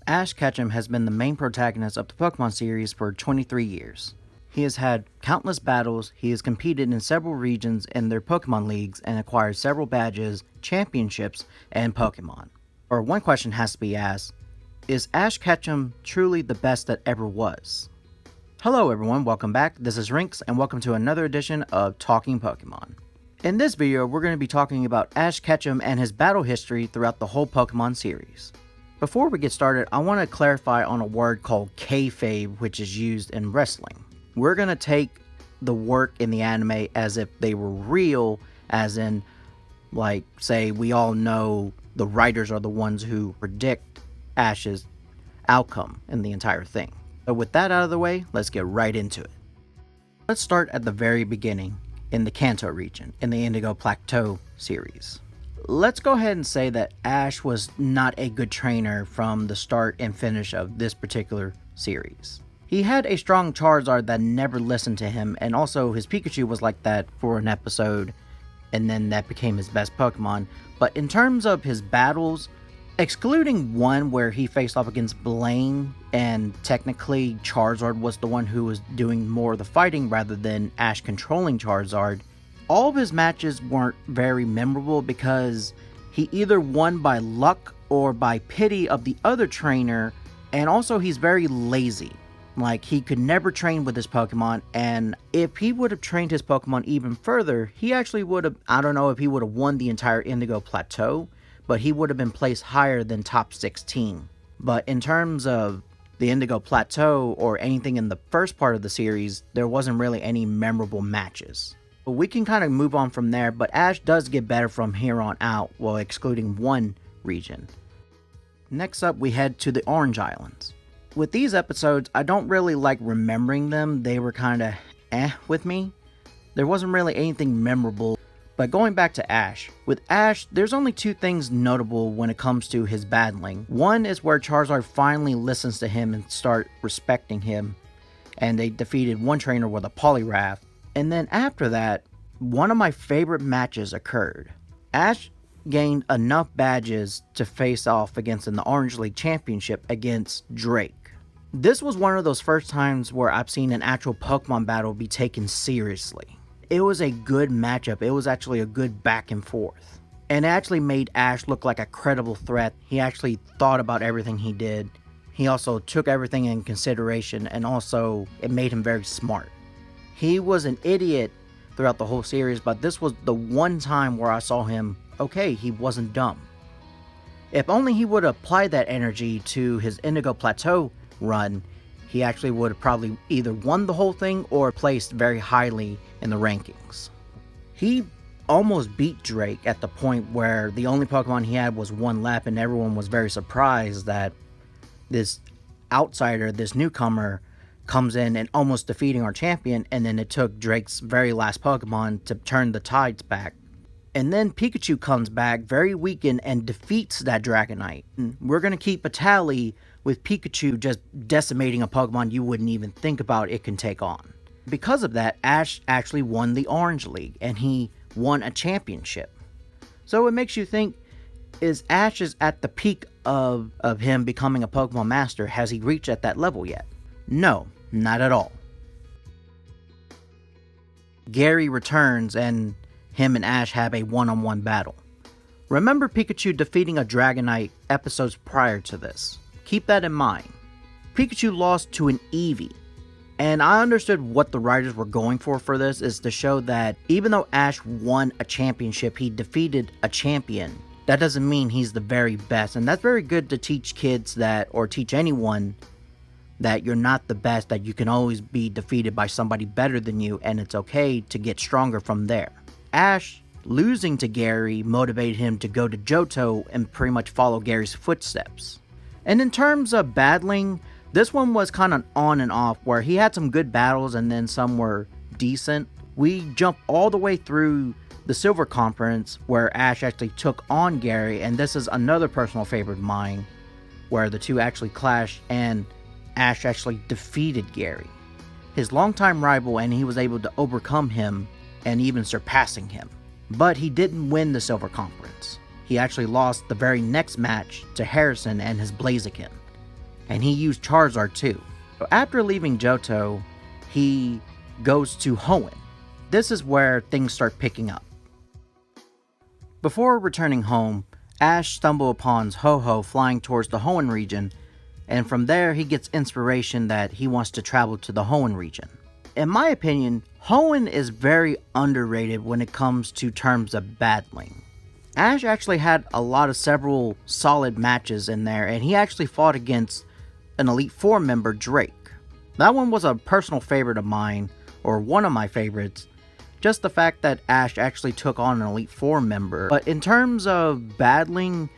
Ash Ketchum has been the main protagonist of the Pokemon series for 23 years. He has had countless battles, he has competed in several regions in their Pokemon leagues and acquired several badges, championships, and Pokemon. Or one question has to be asked, is Ash Ketchum truly the best that ever was? Hello everyone, welcome back, this is Rynhxe and welcome to another edition of Talking Pokemon. In this video, we're going to be talking about Ash Ketchum and his battle history throughout the whole Pokemon series. Before we get started, I want to clarify on a word called kayfabe, which is used in wrestling. We're going to take the work in the anime as if they were real, as in, like, say, we all know the writers are the ones who predict Ash's outcome in the entire thing. So with that out of the way, let's get right into it. Let's start at the very beginning, in the Kanto region, in the Indigo Plateau series. Let's go ahead and say that Ash was not a good trainer from the start and finish of this particular series. He had a strong Charizard that never listened to him, and also his Pikachu was like that for an episode, and then that became his best Pokemon. But in terms of his battles, excluding one where he faced off against Blaine, and technically Charizard was the one who was doing more of the fighting rather than Ash controlling Charizard, all of his matches weren't very memorable because he either won by luck or by pity of the other trainer, and also he's very lazy. Like, he could never train with his Pokemon, and if he would have trained his Pokemon even further, he actually would have, I don't know if he would have won the entire Indigo Plateau, but he would have been placed higher than top 16. But in terms of the Indigo Plateau or anything in the first part of the series, there wasn't really any memorable matches. But we can kind of move on from there, but Ash does get better from here on out, well, excluding one region. Next up, we head to the Orange Islands. With these episodes, I don't really like remembering them. They were kind of with me. There wasn't really anything memorable. But going back to Ash, with Ash, there's only two things notable when it comes to his battling. One is where Charizard finally listens to him and start respecting him, and they defeated one trainer with a Poliwrath. And then after that, one of my favorite matches occurred. Ash gained enough badges to face off against in the Orange League Championship against Drake. This was one of those first times where I've seen an actual Pokemon battle be taken seriously. It was a good matchup. It was actually a good back and forth. And it actually made Ash look like a credible threat. He actually thought about everything he did. He also took everything in consideration, and also it made him very smart. He was an idiot throughout the whole series, but this was the one time where I saw him, okay, he wasn't dumb. If only he would have applied that energy to his Indigo Plateau run, he actually would have probably either won the whole thing or placed very highly in the rankings. He almost beat Drake at the point where the only Pokemon he had was one lap, and everyone was very surprised that this outsider, this newcomer, comes in and almost defeating our champion, and then it took Drake's very last Pokemon to turn the tides back. And then Pikachu comes back very weakened and defeats that Dragonite. And we're going to keep a tally with Pikachu just decimating a Pokemon you wouldn't even think about it can take on. Because of that, Ash actually won the Orange League, and he won a championship. So it makes you think, is Ash at the peak of him becoming a Pokemon Master? Has he reached at that level yet? No, not at all. Gary returns and him and Ash have a one-on-one battle. Remember Pikachu defeating a Dragonite episodes prior to this. Keep that in mind. Pikachu lost to an Eevee. And I understood what the writers were going for this is to show that even though Ash won a championship, he defeated a champion. That doesn't mean he's the very best. And that's very good to teach kids that, or teach anyone, that you're not the best, that you can always be defeated by somebody better than you, and it's okay to get stronger from there. Ash losing to Gary motivated him to go to Johto and pretty much follow Gary's footsteps. And in terms of battling, this one was kind of on and off, where he had some good battles and then some were decent. We jump all the way through the Silver Conference where Ash actually took on Gary, and this is another personal favorite of mine, where the two actually clashed and Ash actually defeated Gary, his longtime rival, and he was able to overcome him and even surpassing him. But he didn't win the Silver Conference. He actually lost the very next match to Harrison and his Blaziken. and he used Charizard too. So after leaving Johto, he goes to Hoenn. This is where things start picking up. Before returning home, Ash stumbles upon Ho-Oh flying towards the Hoenn region, and from there he gets inspiration that he wants to travel to the Hoenn region. In my opinion, Hoenn is very underrated when it comes to terms of battling. Ash actually had several solid matches in there, and he actually fought against an Elite Four member, Drake. That one was a personal favorite of mine, or one of my favorites. Just the fact that Ash actually took on an Elite Four member. But in terms of battling,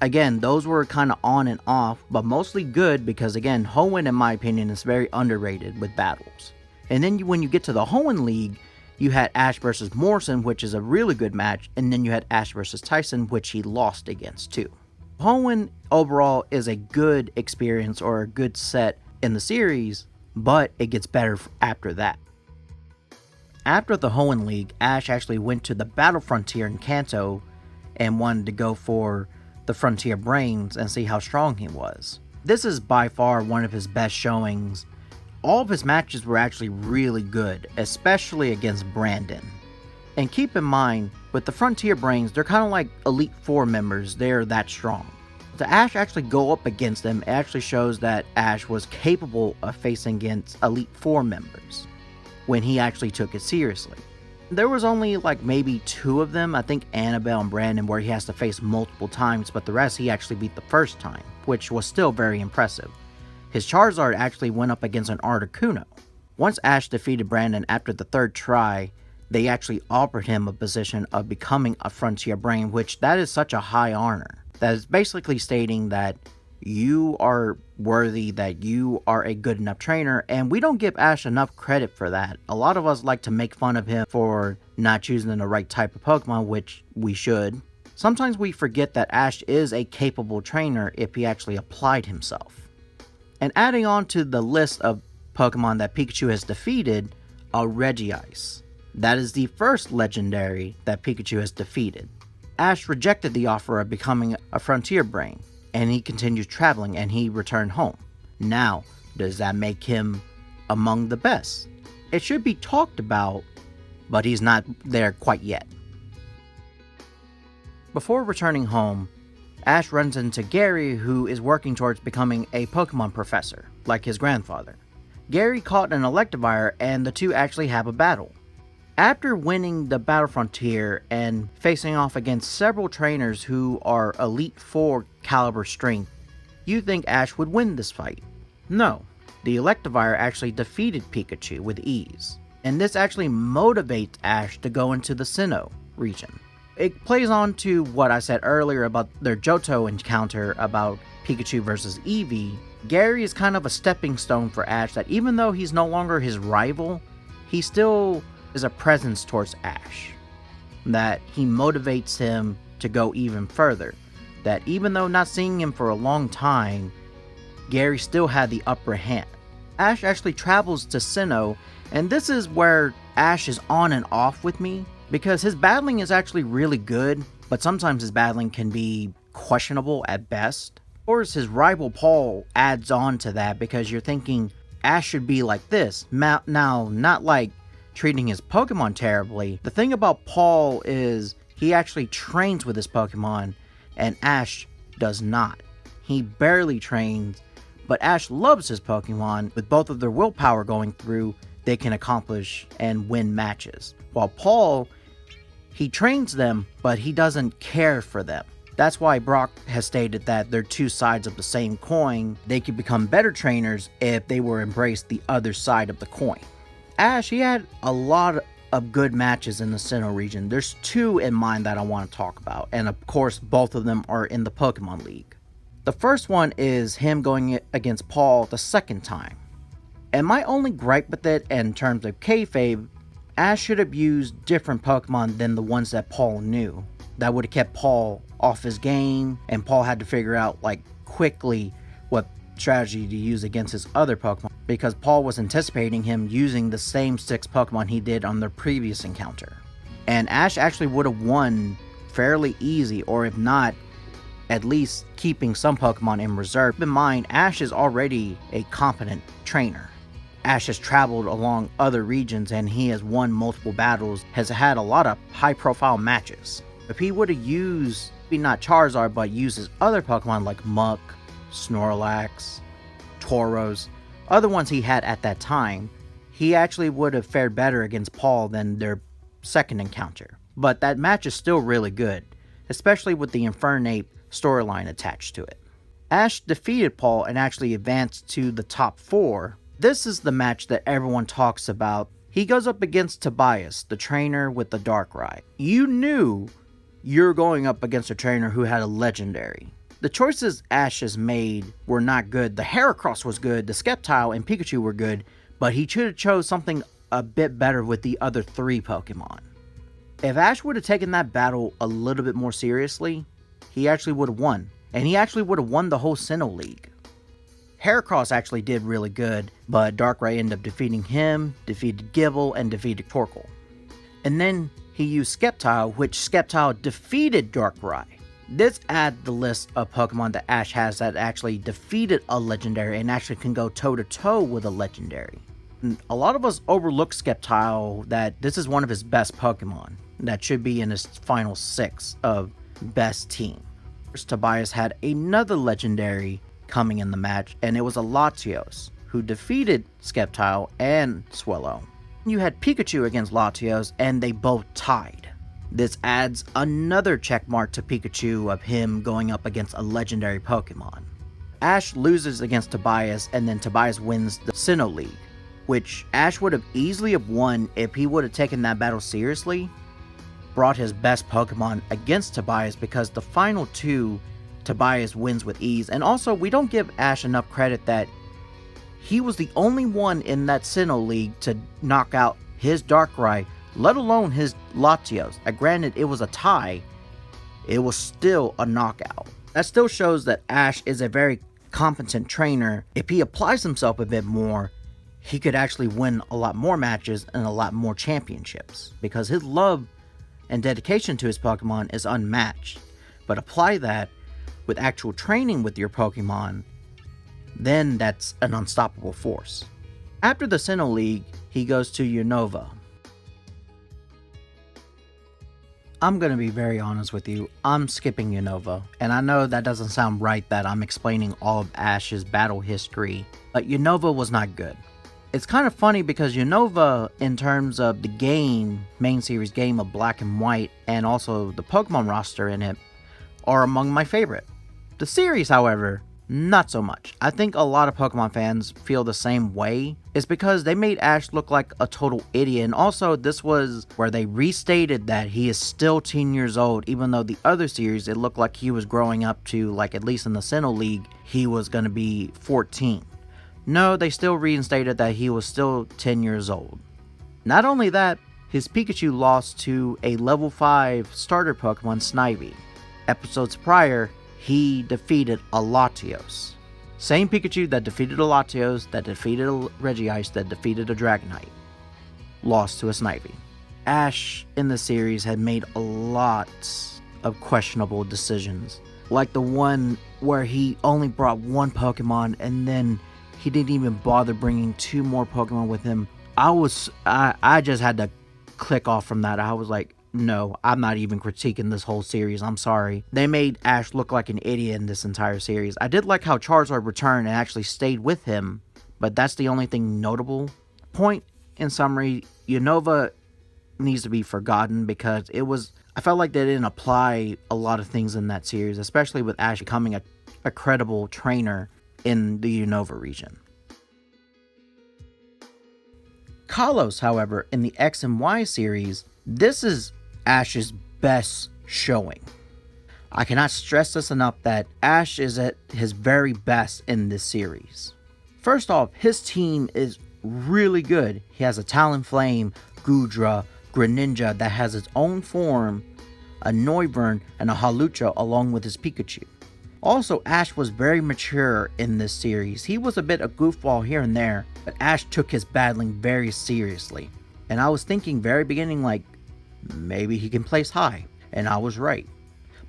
again, those were kind of on and off, but mostly good because, again, Hoenn, in my opinion, is very underrated with battles. And then when you get to the Hoenn League, you had Ash versus Morrison, which is a really good match, and then you had Ash versus Tyson, which he lost against too. Hoenn overall is a good experience or a good set in the series, but it gets better after that. After the Hoenn League, Ash actually went to the Battle Frontier in Kanto and wanted to go for the Frontier Brains and see how strong he was. This is by far one of his best showings. All of his matches were actually really good, especially against Brandon. And keep in mind, with the Frontier Brains, they're kind of like Elite Four members, they're that strong. To Ash actually go up against them, it actually shows that Ash was capable of facing against Elite Four members when he actually took it seriously. There was only like maybe 2 of them, I think Annabelle and Brandon, where he has to face multiple times, but the rest he actually beat the first time, which was still very impressive. His Charizard actually went up against an Articuno. Once Ash defeated Brandon after the 3rd try, they actually offered him a position of becoming a Frontier Brain, which that is such a high honor. That is basically stating that you are worthy, that you are a good enough trainer, and we don't give Ash enough credit for that. A lot of us like to make fun of him for not choosing the right type of Pokemon, which we should. Sometimes we forget that Ash is a capable trainer if he actually applied himself. And adding on to the list of Pokemon that Pikachu has defeated, a Regice. That is the first legendary that Pikachu has defeated. Ash rejected the offer of becoming a Frontier Brain, and he continued traveling and he returned home. Now, does that make him among the best? It should be talked about, but he's not there quite yet. Before returning home, Ash runs into Gary, who is working towards becoming a Pokemon professor, like his grandfather. Gary caught an Electivire and the two actually have a battle. After winning the Battle Frontier and facing off against several trainers who are Elite Four caliber strength, you think Ash would win this fight. No, the Electivire actually defeated Pikachu with ease, and this actually motivates Ash to go into the Sinnoh region. It plays on to what I said earlier about their Johto encounter about Pikachu versus Eevee. Gary is kind of a stepping stone for Ash, that even though he's no longer his rival, he still is a presence towards Ash, that he motivates him to go even further, that even though not seeing him for a long time, Gary still had the upper hand. Ash actually travels to Sinnoh, and this is where Ash is on and off with me, because his battling is actually really good, but sometimes his battling can be questionable at best. Of course, his rival Paul adds on to that, because you're thinking Ash should be like this. Now, not like treating his Pokemon terribly. The thing about Paul is he actually trains with his Pokemon, and Ash does not. He barely trains, but Ash loves his Pokemon. With both of their willpower going through, they can accomplish and win matches. While Paul, he trains them, but he doesn't care for them. That's why Brock has stated that they're 2 sides of the same coin. They could become better trainers if they were embraced the other side of the coin. Ash, he had a lot of good matches in the Sinnoh region. There's 2 in mind that I want to talk about, and of course both of them are in the Pokemon League. The first one is him going against Paul the second time. And my only gripe with it in terms of kayfabe, Ash should have used different Pokemon than the ones that Paul knew. That would have kept Paul off his game, and Paul had to figure out quickly what strategy to use against his other Pokemon, because Paul was anticipating him using the same 6 Pokemon he did on their previous encounter. And Ash actually would have won fairly easy, or if not, at least keeping some Pokemon in reserve. Keep in mind, Ash is already a competent trainer. Ash has traveled along other regions and he has won multiple battles, has had a lot of high profile matches. If he would have used, maybe not Charizard, but used his other Pokemon like Muck, Snorlax, Tauros, other ones he had at that time, he actually would have fared better against Paul than their second encounter. But that match is still really good, especially with the Infernape storyline attached to it. Ash defeated Paul and actually advanced to the top 4. This is the match that everyone talks about. He goes up against Tobias, the trainer with the Darkrai. You knew you're going up against a trainer who had a legendary. The choices Ash has made were not good. The Heracross was good, the Sceptile and Pikachu were good, but he should have chose something a bit better with the other 3 Pokemon. If Ash would have taken that battle a little bit more seriously, he actually would have won. And he actually would have won the whole Sinnoh League. Heracross actually did really good, but Darkrai ended up defeating him, defeated Gible, and defeated Torkoal. And then he used Sceptile, which Sceptile defeated Darkrai. This adds the list of Pokemon that Ash has that actually defeated a legendary and actually can go toe-to-toe with a legendary. And a lot of us overlook Sceptile, that this is one of his best Pokemon that should be in his final 6 of best team. First, Tobias had another legendary coming in the match, and it was a Latios, who defeated Sceptile and Swellow. You had Pikachu against Latios, and they both tied. This adds another checkmark to Pikachu of him going up against a legendary Pokemon. Ash loses against Tobias, and then Tobias wins the Sinnoh League, which Ash would have easily have won if he would have taken that battle seriously, brought his best Pokemon against Tobias, because the final 2 Tobias wins with ease. And also, we don't give Ash enough credit that he was the only one in that Sinnoh League to knock out his Darkrai, let alone his Latios. Granted, it was a tie, it was still a knockout. That still shows that Ash is a very competent trainer. If he applies himself a bit more, he could actually win a lot more matches and a lot more championships, because his love and dedication to his Pokemon is unmatched. But apply that with actual training with your Pokemon, then that's an unstoppable force. After the Sinnoh League, he goes to Unova. I'm going to be very honest with you, I'm skipping Unova, and I know that doesn't sound right that I'm explaining all of Ash's battle history, but Unova was not good. It's kind of funny because Unova, in terms of the game, main series game of Black and White, and also the Pokemon roster in it, are among my favorite. The series, however, not so much. I think a lot of Pokemon fans feel the same way. It's because they made Ash look like a total idiot, and also this was where they restated that he is still 10 years old, even though the other series, it looked like he was growing up to, like at least in the Sinnoh League, he was going to be 14. No, they still reinstated that he was still 10 years old. Not only that, his Pikachu lost to a level 5 starter Pokemon, Snivy. Episodes prior, he defeated a Latios. Same Pikachu that defeated a Latios, that defeated a Regice, that defeated a Dragonite. Lost to a Snivy. Ash in the series had made a lot of questionable decisions. Like the one where he only brought 1 Pokemon and then he didn't even bother bringing 2 more Pokemon with him. I just had to click off from that. I was like, no, I'm not even critiquing this whole series. I'm sorry. They made Ash look like an idiot in this entire series. I did like how Charizard returned and actually stayed with him, but that's the only thing notable. Point in summary, Unova needs to be forgotten because I felt like they didn't apply a lot of things in that series, especially with Ash becoming a credible trainer in the Unova region. Kalos, however, in the X and Y series, this is Ash's best showing. I cannot stress this enough that Ash is at his very best in this series. First off, his team is really good. He has a Talonflame, Goodra, Greninja that has its own form, a Noivern, and a Hawlucha along with his Pikachu. Also, Ash was very mature in this series. He was a bit a goofball here and there, but Ash took his battling very seriously. And I was thinking very beginning like, maybe he can place high, and I was right.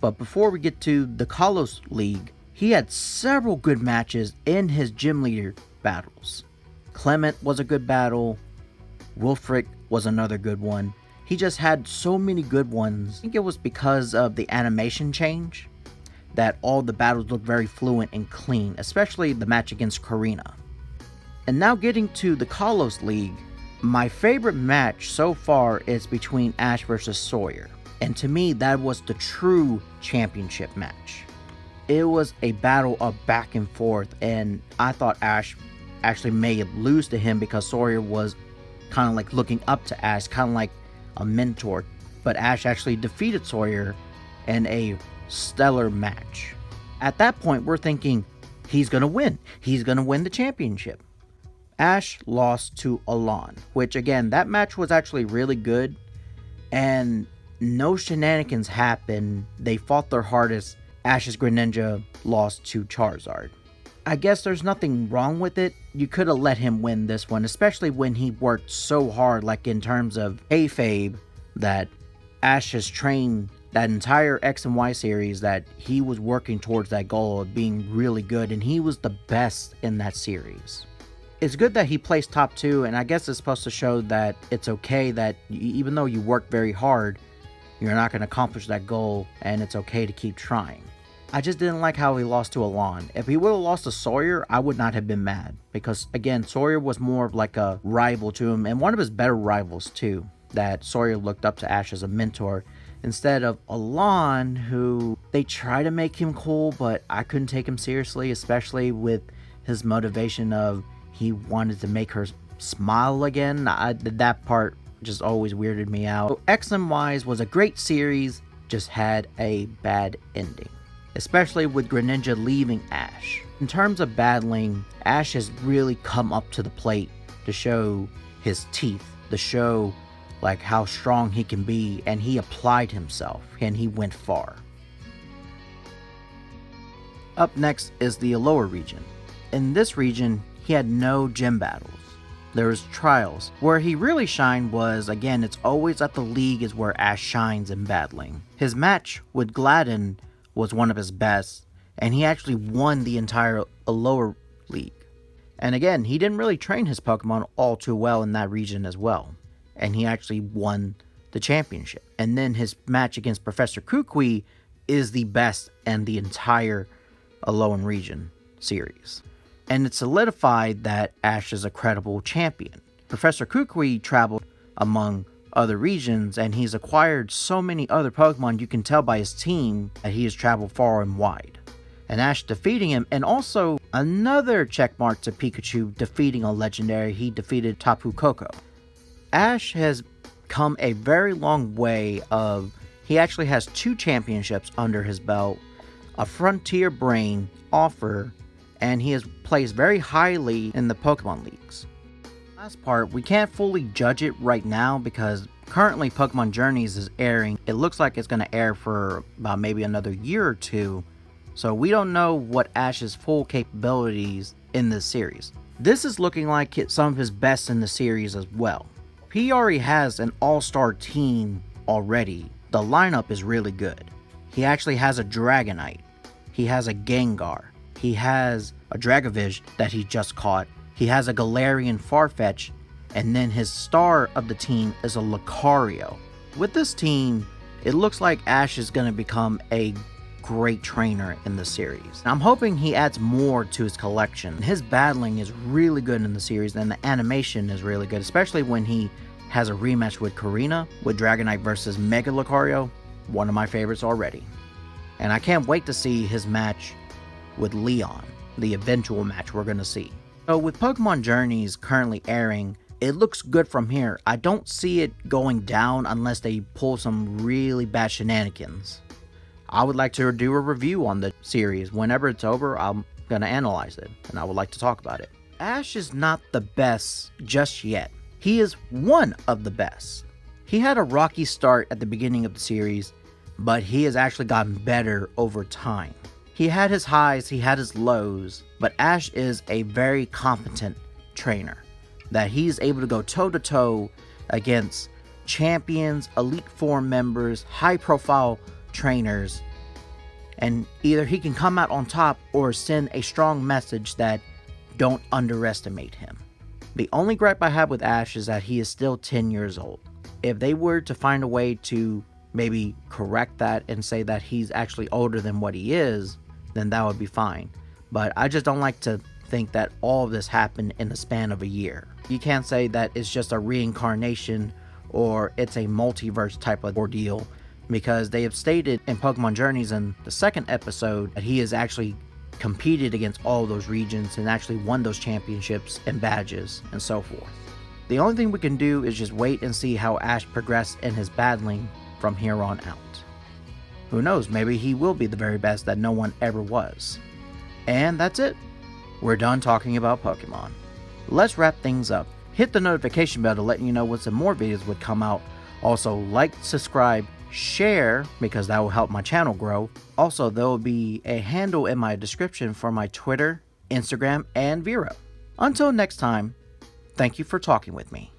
But before we get to the Kalos League, he had several good matches in his gym leader battles. Clement was a good battle. Wilfric was another good one. He just had so many good ones. I think it was because of the animation change that all the battles looked very fluent and clean, especially the match against Karina. And now getting to the Kalos League, my favorite match so far is between Ash versus Sawyer. And to me, that was the true championship match. It was a battle of back and forth, and I thought Ash actually may lose to him because Sawyer was kind of like looking up to Ash, kind of like a mentor. But Ash actually defeated Sawyer in a stellar match. At that point, we're thinking he's going to win. He's going to win the championship. Ash lost to Alon, which again, that match was actually really good. And no shenanigans happened. They fought their hardest. Ash's Greninja lost to Charizard. I guess there's nothing wrong with it. You could have let him win this one, especially when he worked so hard, like in terms of kayfabe, that Ash has trained that entire X and Y series, that he was working towards that goal of being really good, and he was the best in that series. It's good that he placed top 2, and I guess it's supposed to show that it's okay that even though you work very hard, you're not going to accomplish that goal, and it's okay to keep trying. I just didn't like how he lost to Alon. If he would have lost to Sawyer, I would not have been mad. Because, again, Sawyer was more of like a rival to him, and one of his better rivals, too. That Sawyer looked up to Ash as a mentor, instead of Alon, who they try to make him cool, but I couldn't take him seriously, especially with his motivation of he wanted to make her smile again. That part just always weirded me out. So X and Y's was a great series, just had a bad ending. Especially with Greninja leaving Ash. In terms of battling, Ash has really come up to the plate to show his teeth, to show like how strong he can be, and he applied himself, and he went far. Up next is the Alola region. In this region, he had no gym battles. There was trials. Where he really shined was, again, it's always at the league is where Ash shines in battling. His match with Gladden was one of his best, and he actually won the entire Alola League. And again, he didn't really train his Pokemon all too well in that region as well, and he actually won the championship. And then his match against Professor Kukui is the best in the entire Alolan region series. And it solidified that Ash is a credible champion. Professor Kukui traveled among other regions, and he's acquired so many other Pokemon. You can tell by his team that he has traveled far and wide. And Ash defeating him, and also another checkmark to Pikachu defeating a legendary. He defeated Tapu Koko. Ash has come a very long way of, he actually has 2 championships under his belt, a Frontier Brain offer, and he has placed very highly in the Pokemon Leagues. Last part, we can't fully judge it right now because currently Pokemon Journeys is airing. It looks like it's going to air for about maybe another year or 2. So we don't know what Ash's full capabilities in this series. This is looking like some of his best in the series as well. He already has an all-star team already. The lineup is really good. He actually has a Dragonite. He has a Gengar. He has a Dragovich that he just caught. He has a Galarian Farfetch, and then his star of the team is a Lucario. With this team, it looks like Ash is going to become a great trainer in the series. I'm hoping he adds more to his collection. His battling is really good in the series, and the animation is really good, especially when he has a rematch with Karina, with Dragonite versus Mega Lucario, one of my favorites already. And I can't wait to see his match with Leon, the eventual match we're going to see. So with Pokemon Journeys currently airing, it looks good from here. I don't see it going down unless they pull some really bad shenanigans. I would like to do a review on the series. Whenever it's over, I'm going to analyze it, and I would like to talk about it. Ash is not the best just yet. He is one of the best. He had a rocky start at the beginning of the series, but he has actually gotten better over time. He had his highs, he had his lows, but Ash is a very competent trainer. That he's able to go toe-to-toe against champions, Elite Four members, high-profile trainers, And either he can come out on top or send a strong message that don't underestimate him. The only gripe I have with Ash is that he is still 10 years old. If they were to find a way to maybe correct that and say that he's actually older than what he is, then that would be fine. But I just don't like to think that all of this happened in the span of a year. You can't say that it's just a reincarnation or it's a multiverse type of ordeal, because they have stated in Pokemon Journeys in the second episode that he has actually competed against all those regions and actually won those championships and badges and so forth. The only thing we can do is just wait and see how Ash progresses in his battling from here on out. Who knows, maybe he will be the very best that no one ever was. And that's it. We're done talking about Pokemon. Let's wrap things up. Hit the notification bell to let you know when some more videos would come out. Also, like, subscribe, share, because that will help my channel grow. Also, there will be a handle in my description for my Twitter, Instagram, and Vero. Until next time, thank you for talking with me.